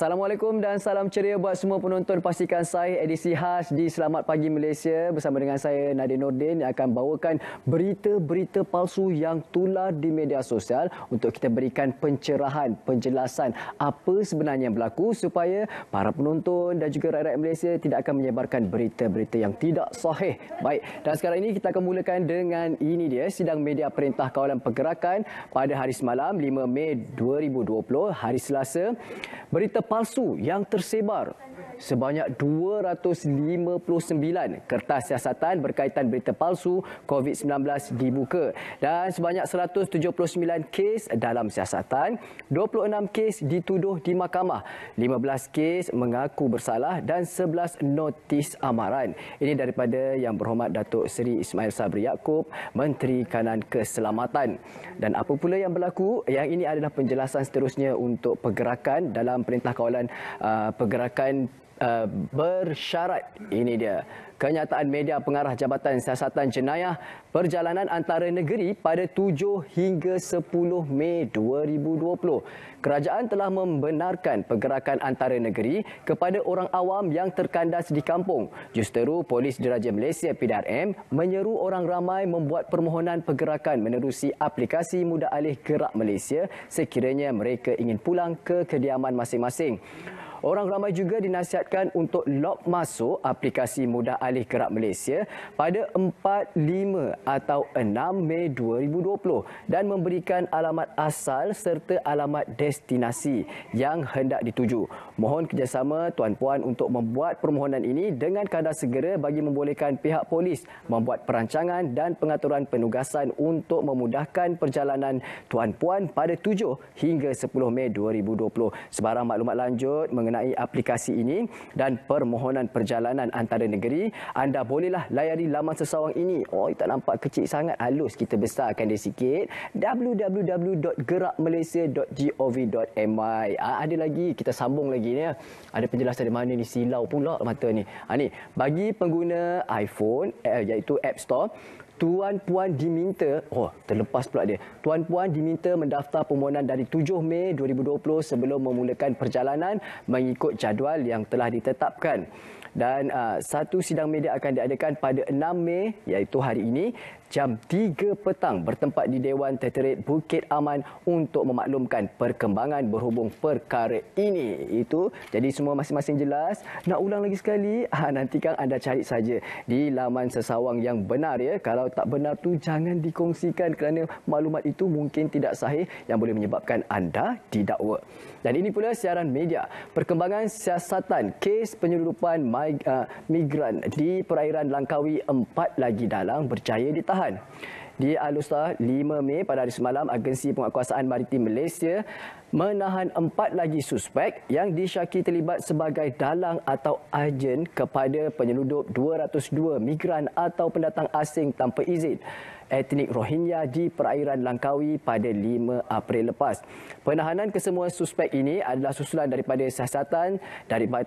Assalamualaikum dan salam ceria buat semua penonton. Pastikan saya edisi khas di Selamat Pagi Malaysia bersama dengan saya Nadine Nordin yang akan bawakan berita-berita palsu yang tular di media sosial untuk kita berikan pencerahan, penjelasan apa sebenarnya yang berlaku supaya para penonton dan juga rakyat Malaysia tidak akan menyebarkan berita-berita yang tidak sahih. Baik, dan sekarang ini kita akan mulakan dengan ini dia, sidang media Perintah Kawalan Pergerakan pada hari semalam 5 Mei 2020, hari Selasa. Berita palsu yang tersebar sebanyak 259 kertas siasatan berkaitan berita palsu COVID-19 dibuka dan sebanyak 179 kes dalam siasatan, 26 kes dituduh di mahkamah, 15 kes mengaku bersalah dan 11 notis amaran. Ini daripada Yang Berhormat Datuk Seri Ismail Sabri Yaakob, Menteri Kanan Keselamatan. Dan apa pula yang berlaku? Yang ini adalah penjelasan seterusnya untuk pergerakan dalam Perintah Kawalan Pergerakan bersyarat. Ini dia kenyataan media pengarah Jabatan Siasatan Jenayah Perjalanan Antara Negeri pada 7 hingga 10 Mei 2020. Kerajaan telah membenarkan pergerakan antara negeri kepada orang awam yang terkandas di kampung. Justeru Polis Diraja Malaysia PDRM menyeru orang ramai membuat permohonan pergerakan menerusi aplikasi Mudah Alih Gerak Malaysia sekiranya mereka ingin pulang ke kediaman masing-masing. Orang ramai juga dinasihatkan untuk log masuk aplikasi Mudah Alih Gerak Malaysia pada 4, 5 atau 6 Mei 2020 dan memberikan alamat asal serta alamat destinasi yang hendak dituju. Mohon kerjasama tuan-puan untuk membuat permohonan ini dengan kadar segera bagi membolehkan pihak polis membuat perancangan dan pengaturan penugasan untuk memudahkan perjalanan tuan-puan pada 7 hingga 10 Mei 2020. Sebarang maklumat lanjut mengenai aplikasi ini dan permohonan perjalanan antara negeri, anda bolehlah layari laman sesawang ini. Oh, tak nampak kecil sangat, halus kita besarkan dia sikit. www.gerakmalaysia.gov.my. Ada lagi, kita sambung lagi ni. Ada penjelasan di mana ni, silau pula mata ni. Ni bagi pengguna iPhone iaitu App Store, tuan-puan diminta, terlepas pula dia. Tuan-puan diminta mendaftar permohonan dari 7 Mei 2020 sebelum memulakan perjalanan mengikut jadual yang telah ditetapkan. Dan satu sidang media akan diadakan pada 6 Mei iaitu hari ini jam 3 petang bertempat di Dewan Terterit Bukit Aman untuk memaklumkan perkembangan berhubung perkara ini. Itu jadi semua masing-masing jelas. Nak ulang lagi sekali, nantikan anda cari saja di laman sesawang yang benar ya. Kalau tak benar tu jangan dikongsikan kerana maklumat itu mungkin tidak sahih yang boleh menyebabkan anda didakwa. Dan ini pula siaran media perkembangan siasatan kes penyeludupan migran di perairan Langkawi, 4 lagi dalang berjaya ditahan. Di Alustar 5 Mei pada hari semalam, Agensi Penguatkuasaan Maritim Malaysia menahan 4 lagi suspek yang disyaki terlibat sebagai dalang atau agen kepada penyeludup 202 migran atau pendatang asing tanpa izin etnik Rohingya di perairan Langkawi pada 5 April lepas. Penahanan kesemua suspek ini adalah susulan daripada siasatan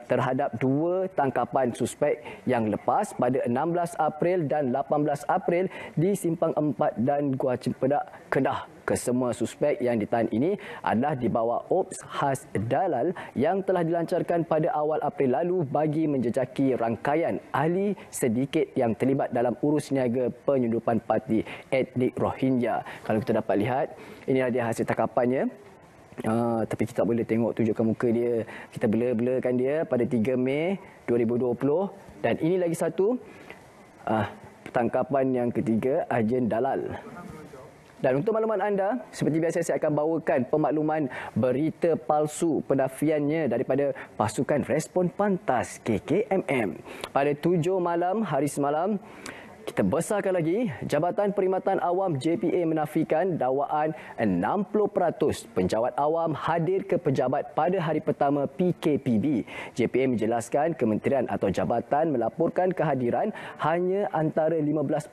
terhadap 2 tangkapan suspek yang lepas pada 16 April dan 18 April di Simpang 4 dan Gua Cempedak, Kedah. Kesemua suspek yang ditahan ini adalah di bawah Ops khas Dalal yang telah dilancarkan pada awal April lalu bagi menjejaki rangkaian ahli sedikit yang terlibat dalam urus niaga penyeludupan parti etnik Rohingya. Kalau kita dapat lihat, inilah dia hasil tangkapannya. Tapi kita tak boleh tengok tunjukkan muka dia. Kita blur-blurkan dia pada 3 Mei 2020. Dan ini lagi satu tangkapan yang ketiga, agen dalal. Dan untuk makluman anda, seperti biasa saya akan bawakan pemakluman berita palsu penafiannya daripada Pasukan Respon Pantas KKMM. Pada 7 malam hari semalam, kita besarkan lagi, Jabatan Perkhidmatan Awam JPA menafikan dakwaan 60% penjawat awam hadir ke pejabat pada hari pertama PKPB. JPA menjelaskan kementerian atau jabatan melaporkan kehadiran hanya antara 15%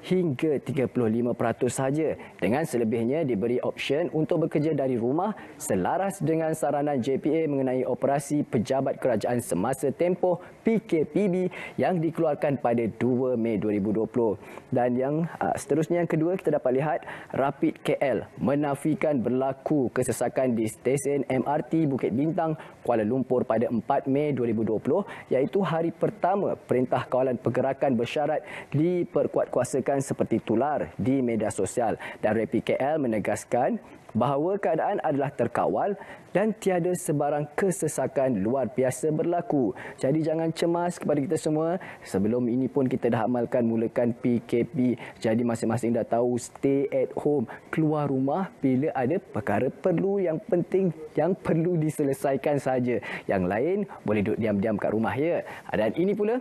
hingga 35% sahaja. Dengan selebihnya diberi option untuk bekerja dari rumah selaras dengan saranan JPA mengenai operasi pejabat kerajaan semasa tempoh PKPB yang dikeluarkan pada 2 Mei 2020. Dan yang seterusnya, yang kedua, kita dapat lihat Rapid KL menafikan berlaku kesesakan di stesen MRT Bukit Bintang, Kuala Lumpur pada 4 Mei 2020, iaitu hari pertama Perintah Kawalan Pergerakan Bersyarat diperkuatkuasakan seperti tular di media sosial. Dan Rapid KL menegaskan bahawa keadaan adalah terkawal dan tiada sebarang kesesakan luar biasa berlaku. Jadi jangan cemas kepada kita semua. Sebelum ini pun kita dah amalkan mulakan PKP. Jadi masing-masing dah tahu stay at home. Keluar rumah bila ada perkara perlu yang penting yang perlu diselesaikan saja. Yang lain boleh duduk diam-diam kat rumah ya. Dan ini pula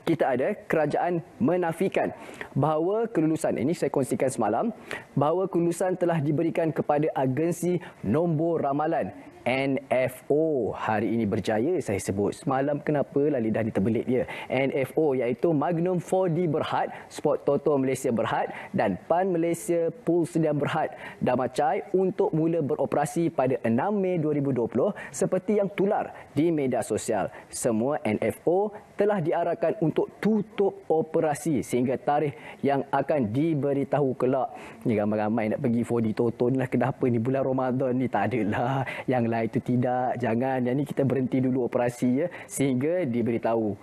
kita ada kerajaan menafikan bahawa kelulusan, ini saya kongsikan semalam, bahawa kelulusan telah diberikan kepada agensi nombor ramalan NFO. Hari ini berjaya saya sebut. Semalam kenapa lah lidah diterbelit dia. NFO iaitu Magnum 4D Berhad, Sport Toto Malaysia Berhad dan PAN Malaysia Pool Sdn Berhad Damacai untuk mula beroperasi pada 6 Mei 2020 seperti yang tular di media sosial. Semua NFO telah diarahkan untuk tutup operasi sehingga tarikh yang akan diberitahu kelak. Ni ramai-ramai nak pergi 4D Toto ni lah, kenapa ni bulan Ramadan ni? Tak adalah. Yang lain itu tidak. Jangan. Yang ni kita berhenti dulu operasi ya, sehingga diberitahu.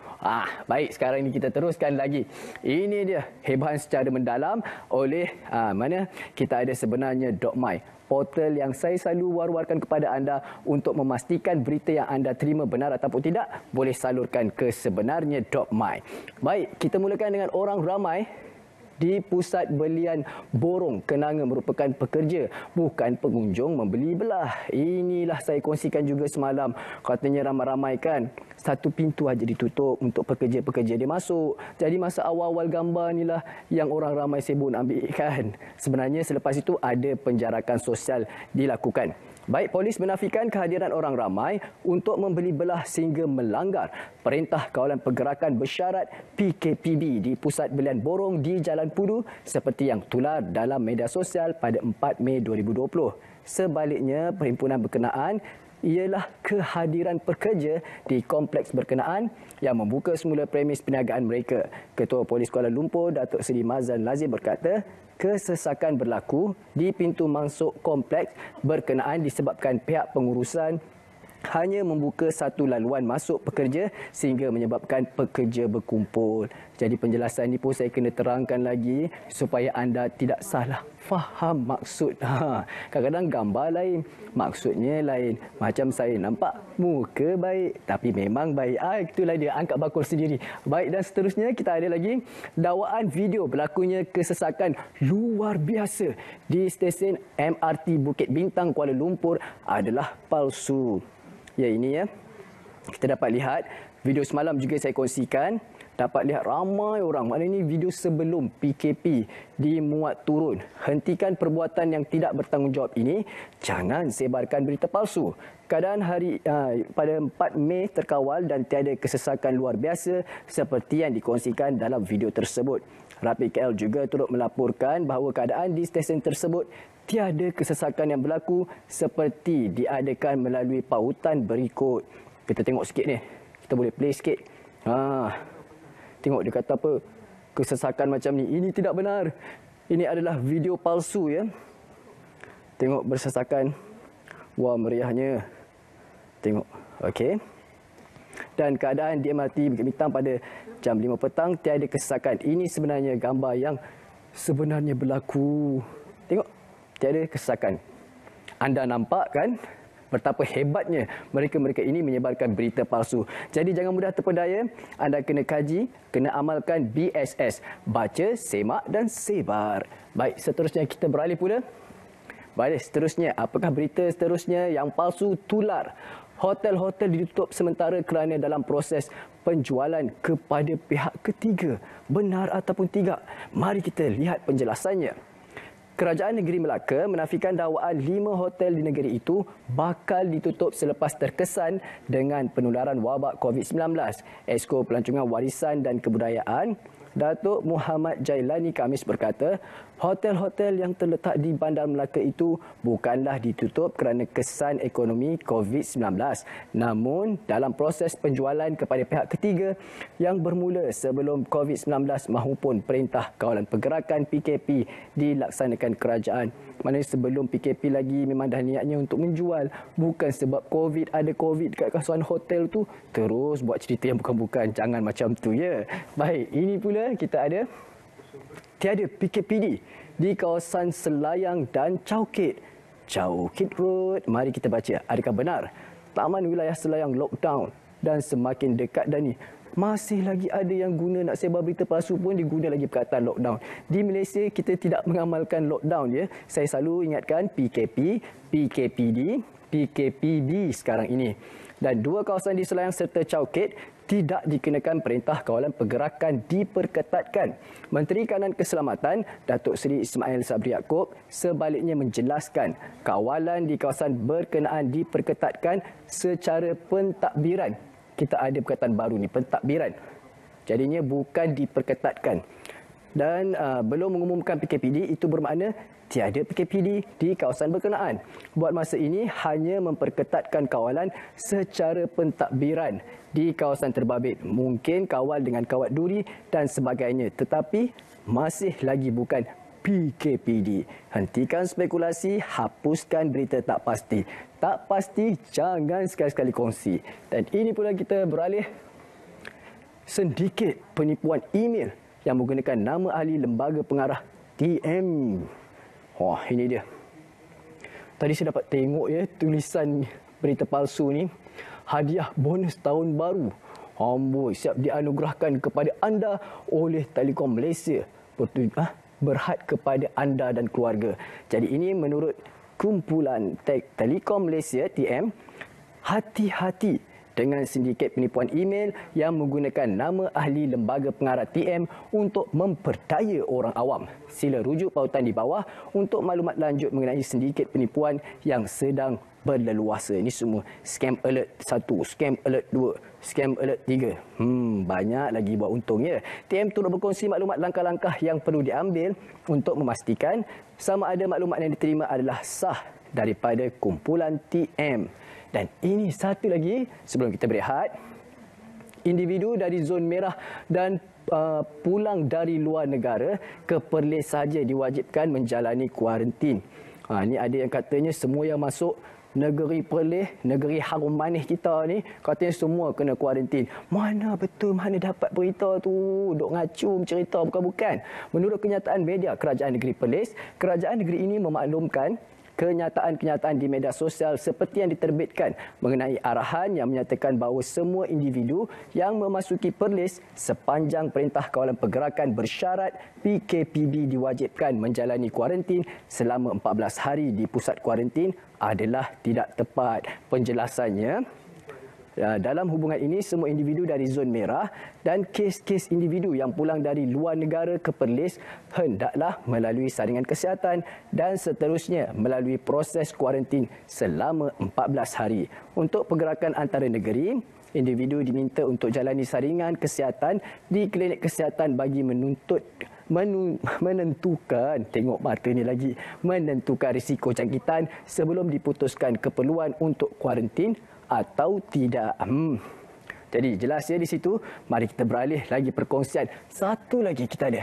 Baik, sekarang ni kita teruskan lagi. Ini dia hebahan secara mendalam oleh mana kita ada sebenarnya .my, portal yang saya selalu war-warkan kepada anda untuk memastikan berita yang anda terima benar ataupun tidak, boleh salurkan ke sebenarnya .my. Baik, kita mulakan dengan orang ramai di pusat belian borong kenanga merupakan pekerja, bukan pengunjung membeli belah. Inilah saya kongsikan juga semalam. Katanya ramai-ramai kan, satu pintu aja ditutup untuk pekerja-pekerja dia masuk. Jadi masa awal-awal gambar inilah yang orang ramai sibuk nak ambil kan. Sebenarnya selepas itu ada penjarakan sosial dilakukan. Baik, polis menafikan kehadiran orang ramai untuk membeli belah sehingga melanggar Perintah Kawalan Pergerakan Bersyarat PKPB di Pusat Belian Borong di Jalan Pudu seperti yang tular dalam media sosial pada 4 Mei 2020. Sebaliknya, perhimpunan berkenaan ialah kehadiran pekerja di kompleks berkenaan yang membuka semula premis perniagaan mereka. Ketua Polis Kuala Lumpur, Datuk Seri Mazlan Lazim berkata, kesesakan berlaku di pintu masuk kompleks berkenaan disebabkan pihak pengurusan hanya membuka satu laluan masuk pekerja sehingga menyebabkan pekerja berkumpul. Jadi penjelasan ini pun saya kena terangkan lagi supaya anda tidak salah faham maksud. Kadang-kadang gambar lain, maksudnya lain. Macam saya nampak muka baik tapi memang baik. Itulah dia, angkat bakul sendiri. Baik, dan seterusnya kita ada lagi dakwaan video berlakunya kesesakan luar biasa di stesen MRT Bukit Bintang Kuala Lumpur adalah palsu. Ya, ini ya. Kita dapat lihat video semalam juga saya kongsikan. Dapat lihat ramai orang. Maknanya ini video sebelum PKP dimuat turun. Hentikan perbuatan yang tidak bertanggungjawab ini. Jangan sebarkan berita palsu. Keadaan pada 4 Mei terkawal dan tiada kesesakan luar biasa seperti yang dikongsikan dalam video tersebut. Rapid KL juga turut melaporkan bahawa keadaan di stesen tersebut tiada kesesakan yang berlaku seperti diadakan melalui pautan berikut. Kita tengok sikit ni. Kita boleh play sikit. Tengok dia kata apa? Kesesakan macam ni. Ini tidak benar. Ini adalah video palsu ya. Tengok bersesakan. Wah, meriahnya. Tengok. Okey. Dan keadaan di MRT Bukit Bintang pada jam 5 petang tiada kesesakan. Ini sebenarnya gambar yang sebenarnya berlaku. Tengok. Tiada kesesakan. Anda nampak kan betapa hebatnya mereka-mereka ini menyebarkan berita palsu. Jadi jangan mudah terpedaya. Anda kena kaji, kena amalkan BSS. Baca, semak dan sebar. Baik, seterusnya kita beralih pula. Baik, seterusnya. Apakah berita seterusnya yang palsu tular? Hotel-hotel ditutup sementara kerana dalam proses penjualan kepada pihak ketiga. Benar ataupun tidak? Mari kita lihat penjelasannya. Kerajaan Negeri Melaka menafikan dakwaan 5 hotel di negeri itu bakal ditutup selepas terkesan dengan penularan wabak COVID-19. Esko Pelancongan Warisan dan Kebudayaan Datuk Muhammad Jailani Khamis berkata, hotel-hotel yang terletak di Bandar Melaka itu bukanlah ditutup kerana kesan ekonomi COVID-19. Namun, dalam proses penjualan kepada pihak ketiga yang bermula sebelum COVID-19 mahupun Perintah Kawalan Pergerakan PKP dilaksanakan kerajaan. Maknanya sebelum PKP lagi memang dah niatnya untuk menjual. Bukan sebab COVID, ada COVID dekat kawasan hotel tu, terus buat cerita yang bukan-bukan. Jangan macam tu ya. Baik, ini pula kita ada tiada PKPD di kawasan Selayang dan Caukit. Caukit Road, mari kita baca. Adakah benar Taman Wilayah Selayang lockdown dan semakin dekat dah ni? Masih lagi ada yang guna nak sebar berita palsu pun diguna lagi perkataan lockdown. Di Malaysia kita tidak mengamalkan lockdown ya. Saya selalu ingatkan PKP, PKPD, PKPD sekarang ini. Dan dua kawasan di Selayang serta Caukit tidak dikenakan Perintah Kawalan Pergerakan diperketatkan. Menteri Kanan Keselamatan Datuk Seri Ismail Sabri Yaakob sebaliknya menjelaskan kawalan di kawasan berkenaan diperketatkan secara pentadbiran. Kita ada perkataan baru ni, pentadbiran. Jadinya bukan diperketatkan. Dan belum mengumumkan PKPD, itu bermakna tiada PKPD di kawasan berkenaan. Buat masa ini hanya memperketatkan kawalan secara pentadbiran di kawasan terbabit. Mungkin kawal dengan kawat duri dan sebagainya. Tetapi masih lagi bukan PKPD. Hentikan spekulasi, hapuskan berita tak pasti. Tak pasti, jangan sekali-sekali kongsi. Dan ini pula kita beralih sedikit penipuan email yang menggunakan nama ahli lembaga pengarah TM. Wah, ini dia. Tadi saya dapat tengok ya tulisan berita palsu ni. Hadiah bonus tahun baru. Amboi, siap dianugerahkan kepada anda oleh Telekom Malaysia. Berhad kepada anda dan keluarga. Jadi ini menurut kumpulan Telekom Malaysia TM, hati-hati dengan sindiket penipuan email yang menggunakan nama ahli lembaga pengarah TM untuk memperdaya orang awam. Sila rujuk pautan di bawah untuk maklumat lanjut mengenai sindiket penipuan yang sedang berleluasa. Ini semua scam alert 1, scam alert 2, scam alert 3. Banyak lagi buat untung ya. TM turut berkongsi maklumat langkah-langkah yang perlu diambil untuk memastikan sama ada maklumat yang diterima adalah sah daripada kumpulan TM. Dan ini satu lagi sebelum kita berehat. Individu dari zon merah dan pulang dari luar negara ke Perlis saja diwajibkan menjalani kuarantin. Ini ada yang katanya semua yang masuk negeri Perlis, negeri harum manis kita ni, katanya semua kena kuarantin. Mana betul, mana dapat berita tu? Duk ngacung cerita bukan-bukan. Menurut kenyataan media Kerajaan Negeri Perlis, Kerajaan Negeri ini memaklumkan kenyataan-kenyataan di media sosial seperti yang diterbitkan mengenai arahan yang menyatakan bahawa semua individu yang memasuki Perlis sepanjang Perintah Kawalan Pergerakan bersyarat PKPD diwajibkan menjalani kuarantin selama 14 hari di pusat kuarantin adalah tidak tepat. Penjelasannya, dalam hubungan ini, semua individu dari zon merah dan kes-kes individu yang pulang dari luar negara ke Perlis hendaklah melalui saringan kesihatan dan seterusnya melalui proses kuarantin selama 14 hari. Untuk pergerakan antara negeri, individu diminta untuk jalani saringan kesihatan di klinik kesihatan bagi menentukan, tengok mata ni lagi, menentukan risiko jangkitan sebelum diputuskan keperluan untuk kuarantin atau tidak. Jadi jelas ya di situ. Mari kita beralih lagi perkongsian. Satu lagi kita ada.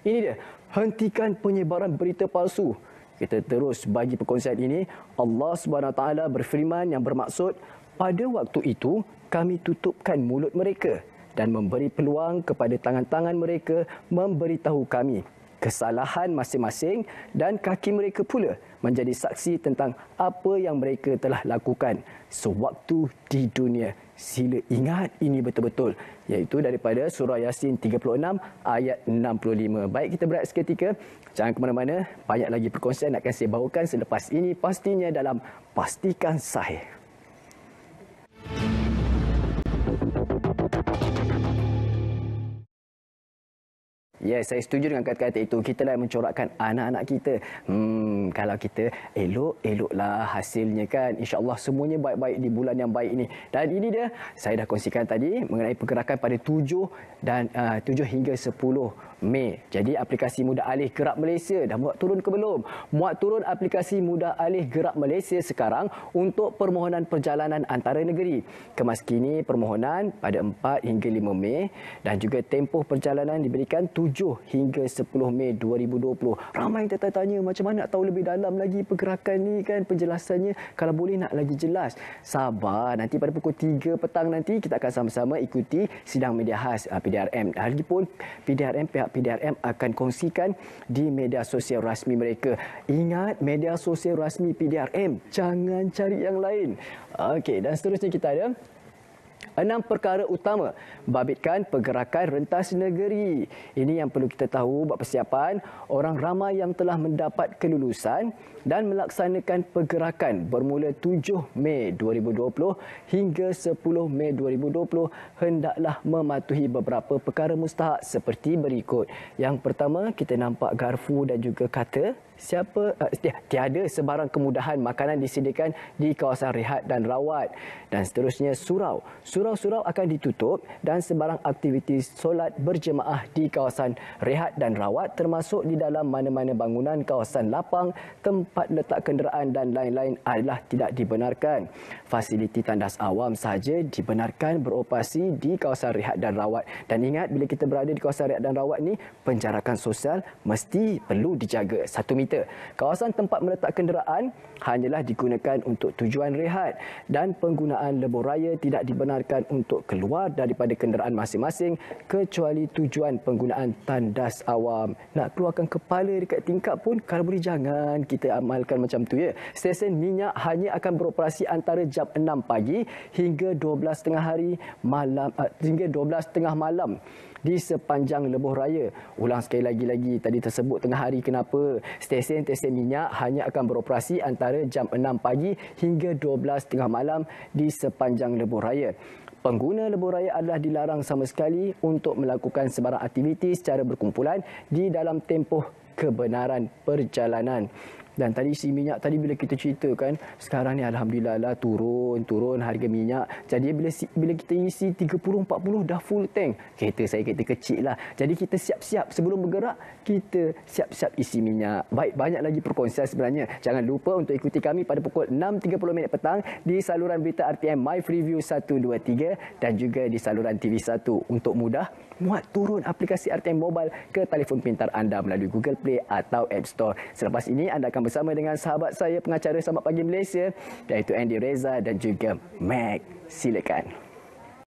Ini dia. Hentikan penyebaran berita palsu. Kita terus bagi perkongsian ini. Allah SWT berfirman yang bermaksud, pada waktu itu kami tutupkan mulut mereka dan memberi peluang kepada tangan-tangan mereka memberitahu kami kesalahan masing-masing dan kaki mereka pula menjadi saksi tentang apa yang mereka telah lakukan sewaktu di dunia. Sila ingat ini betul-betul, iaitu daripada surah Yasin 36 ayat 65. Baik, kita berehat seketika. Jangan ke mana-mana, banyak lagi perkongsian akan saya bawakan selepas ini, pastinya dalam Pastikan Sahih. Ya, saya setuju dengan kata-kata itu. Kita lah mencorakkan anak-anak kita. Kalau kita eloklah hasilnya kan. InsyaAllah semuanya baik-baik di bulan yang baik ini. Dan ini dia, saya dah kongsikan tadi mengenai pergerakan pada 7 hingga 10 Mei. Jadi aplikasi Mudah Alih Gerak Malaysia dah muat turun ke belum? Muat turun aplikasi Mudah Alih Gerak Malaysia sekarang untuk permohonan perjalanan antara negeri. Kemas kini permohonan pada 4 hingga 5 Mei dan juga tempoh perjalanan diberikan 7 hingga 10 Mei 2020. Ramai yang tertanya macam mana nak tahu lebih dalam lagi pergerakan ni kan, penjelasannya kalau boleh nak lagi jelas. Sabar, nanti pada pukul 3 petang nanti kita akan sama-sama ikuti sidang media khas PDRM. Lagipun pihak PDRM akan kongsikan di media sosial rasmi mereka. Ingat, media sosial rasmi PDRM, jangan cari yang lain. Okey, dan seterusnya kita ada 6 perkara utama membabitkan pergerakan rentas negeri. Ini yang perlu kita tahu buat persiapan. Orang ramai yang telah mendapat kelulusan dan melaksanakan pergerakan bermula 7 Mei 2020 hingga 10 Mei 2020 hendaklah mematuhi beberapa perkara mustahak seperti berikut. Yang pertama, kita nampak garfu dan juga kata tiada sebarang kemudahan makanan disediakan di kawasan rehat dan rawat. Dan seterusnya surau. Surau-surau akan ditutup dan sebarang aktiviti solat berjemaah di kawasan rehat dan rawat termasuk di dalam mana-mana bangunan, kawasan lapang, tempat letak kenderaan dan lain-lain adalah tidak dibenarkan. Fasiliti tandas awam sahaja dibenarkan beroperasi di kawasan rehat dan rawat. Dan ingat, bila kita berada di kawasan rehat dan rawat ni, penjarakan sosial mesti perlu dijaga 1 meter. Kawasan tempat meletak kenderaan hanyalah digunakan untuk tujuan rehat dan penggunaan lebuh raya tidak dibenarkan untuk keluar daripada kenderaan masing-masing kecuali tujuan penggunaan tandas awam. Nak keluarkan kepala dekat tingkap pun kalau boleh jangan kita amalkan macam tu ya. Stesen minyak hanya akan beroperasi antara jam 6 pagi hingga 12 tengah malam di sepanjang lebuh raya. Ulang sekali lagi tadi tersebut tengah hari kenapa? Stesen-stesen minyak hanya akan beroperasi antara jam 6 pagi hingga 12 tengah malam di sepanjang lebuh raya. Pengguna lebuh raya adalah dilarang sama sekali untuk melakukan sebarang aktiviti secara berkumpulan di dalam tempoh kebenaran perjalanan. Dan tadi isi minyak tadi bila kita ceritakan, sekarang ni alhamdulillah lah turun harga minyak. Jadi bila kita isi 30-40 dah full tank. Kereta saya kereta kecil lah. Jadi kita siap-siap sebelum bergerak, kita siap-siap isi minyak. Baik, banyak lagi perkongsian sebenarnya. Jangan lupa untuk ikuti kami pada pukul 6.30 petang di saluran berita RTM My Freeview 123 dan juga di saluran TV1. Untuk mudah, muat turun aplikasi RTM Mobile ke telefon pintar anda melalui Google Play atau App Store. Selepas ini anda akan bersama dengan sahabat saya pengacara Selamat Pagi Malaysia iaitu Andy Reza dan juga Mac. Silakan.